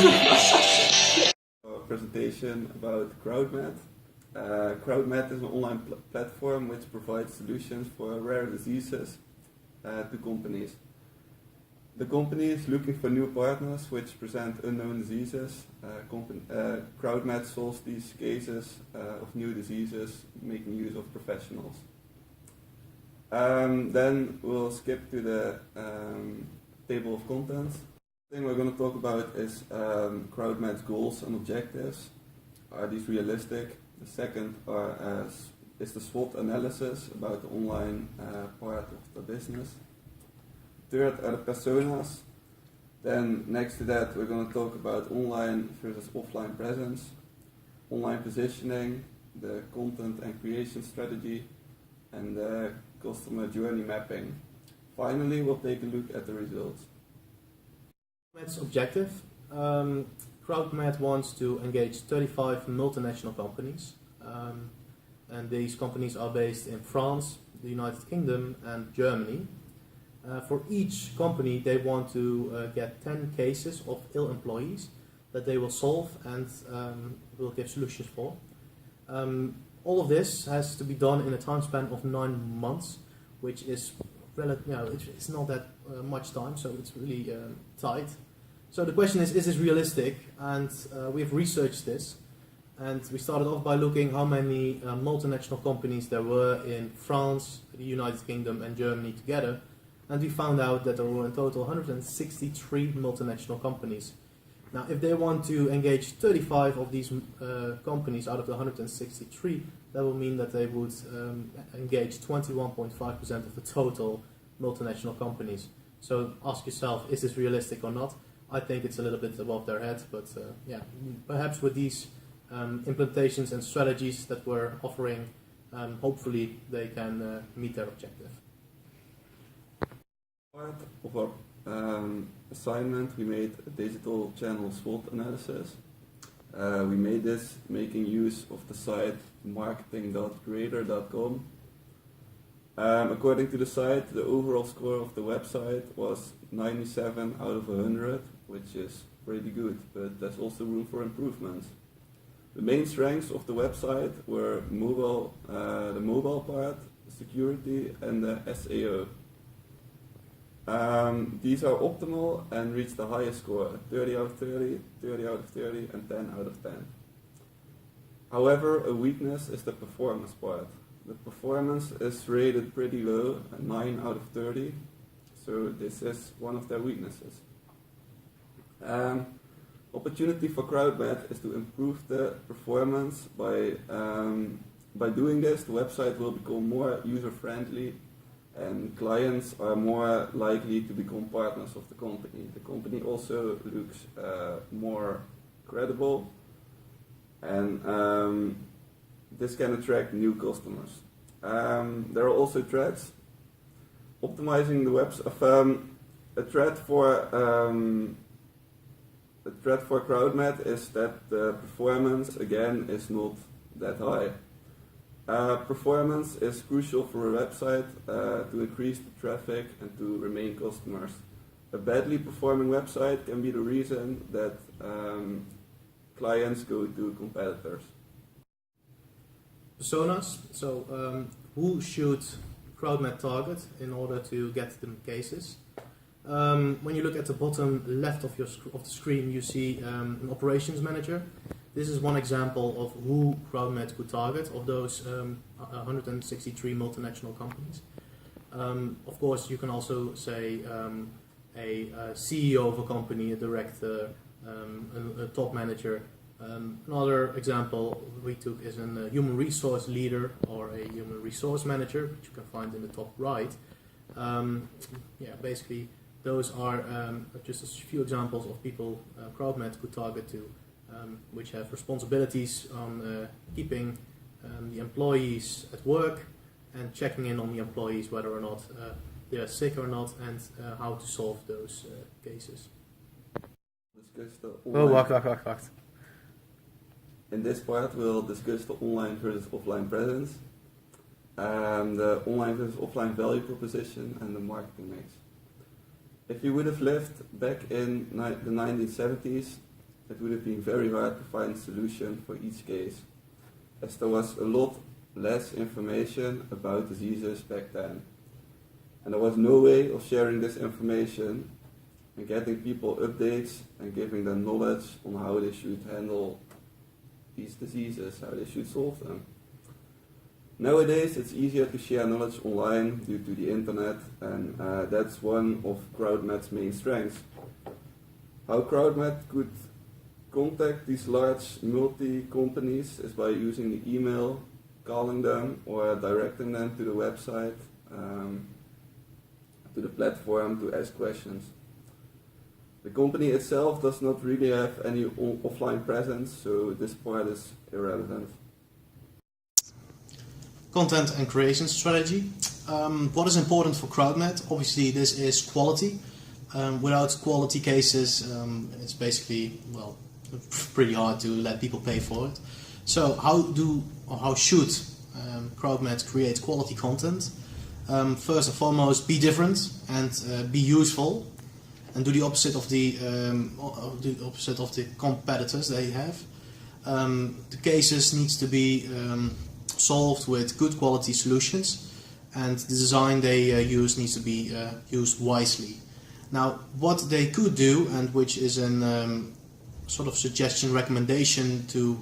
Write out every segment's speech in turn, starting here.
A presentation about CrowdMed. CrowdMed is an online platform which provides solutions for rare diseases to companies. The company is looking for new partners which present unknown diseases. CrowdMed solves these cases of new diseases, making use of professionals. Then we'll skip to the table of contents. The thing we're going to talk about is CrowdMed's goals and objectives. Are these realistic? The second is the SWOT analysis about the online part of the business. Third are the personas. Then next to that we're going to talk about online versus offline presence, online positioning, the content and creation strategy, and the customer journey mapping. Finally, we'll take a look at the results. CrowdMed's objective. CrowdMed wants to engage 35 multinational companies, and these companies are based in France, the United Kingdom, and Germany. For each company, they want to get 10 cases of ill employees that they will solve and will give solutions for. All of this has to be done in a time span of 9 months, which is it's not that much time, so it's really tight. So the question is this realistic? And we've researched this, and we started off by looking how many multinational companies there were in France, the United Kingdom, and Germany together. And we found out that there were in total 163 multinational companies. Now, if they want to engage 35 of these companies out of the 163, that will mean that they would engage 21.5% of the total multinational companies. So ask yourself, is this realistic or not? I think it's a little bit above their head, but yeah, perhaps with these implementations and strategies that we're offering, hopefully they can meet their objective. Part of our assignment, we made a digital channel SWOT analysis. We made this making use of the site marketing.creator.com. According to the site, the overall score of the website was 97 out of 100, which is pretty good, but there's also room for improvements. The main strengths of the website were the mobile part, security, and the SEO. These are optimal and reach the highest score, 30 out of 30, 30 out of 30, and 10 out of 10. However, a weakness is the performance part. The performance is rated pretty low, 9 out of 30, so this is one of their weaknesses. Opportunity for CrowdMed is to improve the performance. By doing this, the website will become more user-friendly, and clients are more likely to become partners of the company. The company also looks more credible, and this can attract new customers. There are also threats. Optimizing the website. A threat for CrowdMed is that the performance again is not that high. Performance is crucial for a website to increase the traffic and to remain customers. A badly performing website can be the reason that clients go to competitors. Personas. So who should CrowdMed target in order to get them cases? When you look at the bottom left of the screen, you see an operations manager. This is one example of who CrowdMed could target of those 163 multinational companies. Of course, you can also say a CEO of a company, a director, a top manager. Another example we took is a human resource leader or a human resource manager, which you can find in the top right. Basically, those are just a few examples of people CrowdMed could target to, which have responsibilities on keeping the employees at work and checking in on the employees whether or not they are sick or not, and how to solve those cases. Wacht. In this part we'll discuss the online versus offline presence, the online versus offline value proposition, and the marketing mix. If you would have lived back in the 1970s, it would have been very hard to find a solution for each case, as there was a lot less information about diseases back then. And there was no way of sharing this information and getting people updates and giving them knowledge on how they should handle these diseases, how they should solve them. Nowadays it's easier to share knowledge online due to the internet, and that's one of CrowdMed's main strengths. How CrowdMed could contact these large multi-companies is by using the email, calling them, or directing them to the website, to the platform to ask questions. The company itself does not really have any offline presence, so this part is irrelevant. Content and creation strategy. What is important for CrowdMed? Obviously this is quality. Without quality cases, it's basically, well, pretty hard to let people pay for it. So how should CrowdMed create quality content? First and foremost, be different and be useful, and do the opposite of the competitors they have. The cases needs to be solved with good quality solutions, and the design they use needs to be used wisely. Now, what they could do, and which is a sort of suggestion, recommendation to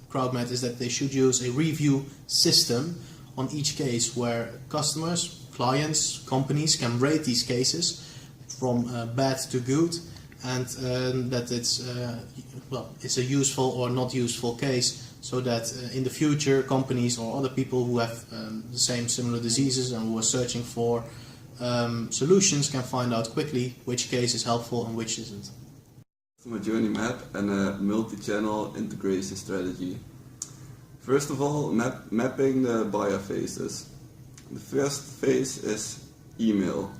CrowdMed, is that they should use a review system on each case where customers, clients, companies can rate these cases from bad to good, and that it's a useful or not useful case, so that in the future companies or other people who have the same similar diseases and who are searching for solutions can find out quickly which case is helpful and which isn't. Customer journey map and a multi-channel integration strategy. First of all, mapping the buyer phases. The first phase is email.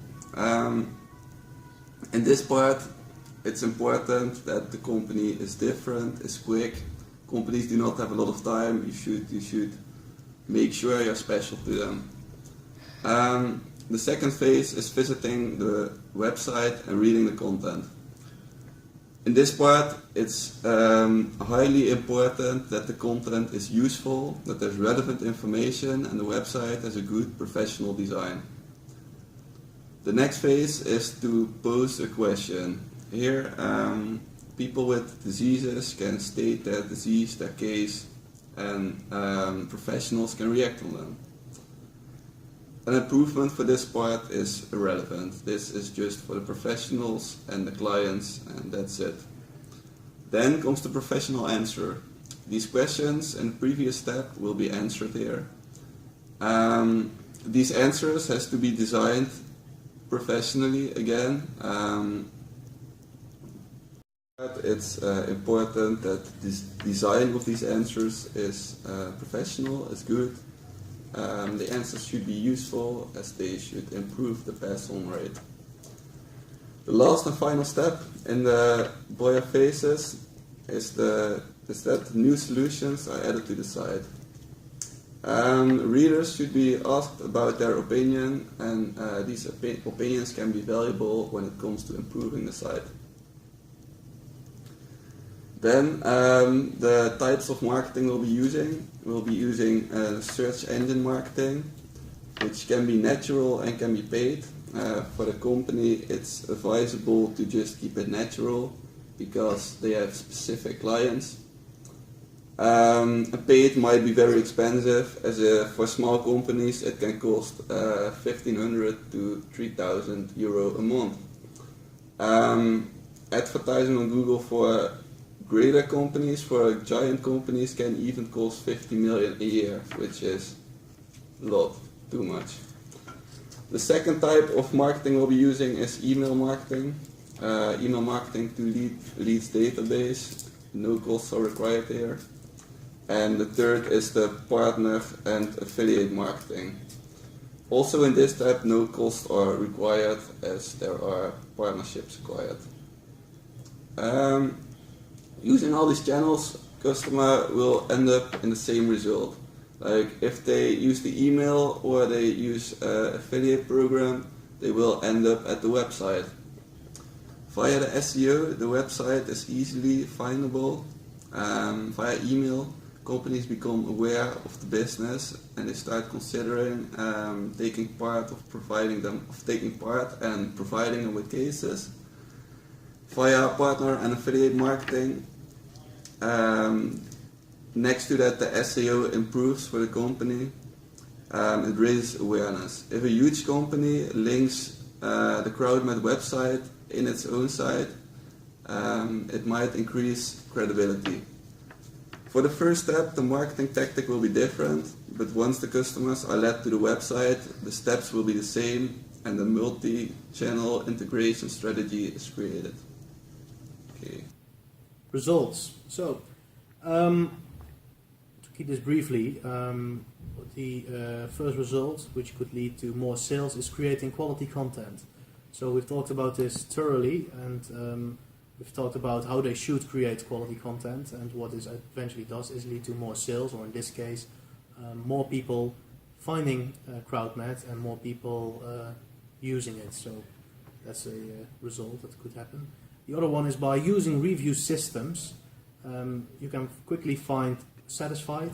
In this part, it's important that the company is different, is quick. Companies do not have a lot of time. You should make sure you're special to them. The second phase is visiting the website and reading the content. In this part, it's highly important that the content is useful, that there's relevant information, and the website has a good professional design. The next phase is to pose a question. Here, people with diseases can state their disease, their case, and professionals can react on them. An improvement for this part is irrelevant. This is just for the professionals and the clients, and that's it. Then comes the professional answer. These questions in the previous step will be answered here. These answers has to be designed professionally again. It's important that this design of these answers is professional, is good. The answers should be useful, as they should improve the pass-on rate. The last and final step in the buyer phases is that new solutions are added to the site. Readers should be asked about their opinion, and these opinions can be valuable when it comes to improving the site. Then the types of marketing we'll be using search engine marketing, which can be natural and can be paid. For the company, it's advisable to just keep it natural because they have specific clients. Paid might be very expensive, as for small companies it can cost 1,500 to 3,000 euro a month. Advertising on Google for greater companies, for giant companies, can even cost 50 million a year, which is a lot, too much. The second type of marketing we'll be using is email marketing. Email marketing to leads database, no costs are required here. And the third is the partner and affiliate marketing. Also in this type, no costs are required, as there are partnerships required. Using all these channels, customer will end up in the same result. Like if they use the email or they use an affiliate program, they will end up at the website. Via the SEO, the website is easily findable. Via email, companies become aware of the business and they start considering taking part and providing them with cases. Via partner and affiliate marketing, next to that, the SEO improves for the company. It raises awareness. If a huge company links the CrowdMed website in its own site, it might increase credibility. For the first step, the marketing tactic will be different, but once the customers are led to the website, the steps will be the same and the multi-channel integration strategy is created. Okay. Results. So, to keep this briefly, the first result, which could lead to more sales, is creating quality content. So we've talked about this thoroughly, and we've talked about how they should create quality content, and what this eventually does is lead to more sales, or in this case, more people finding CrowdMed and more people using it. So that's a result that could happen. The other one is by using review systems, you can quickly find satisfied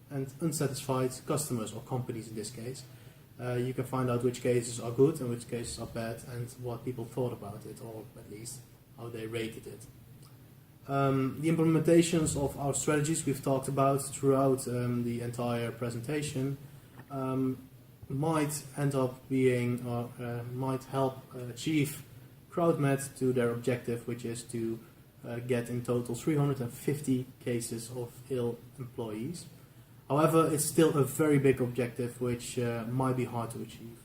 and unsatisfied customers, or companies in this case. You can find out which cases are good and which cases are bad, and what people thought about it, or at least how they rated it. The implementations of our strategies we've talked about throughout the entire presentation might end up being, or might help achieve CrowdMed to their objective, which is to get in total 350 cases of ill employees. However, it's still a very big objective which might be hard to achieve.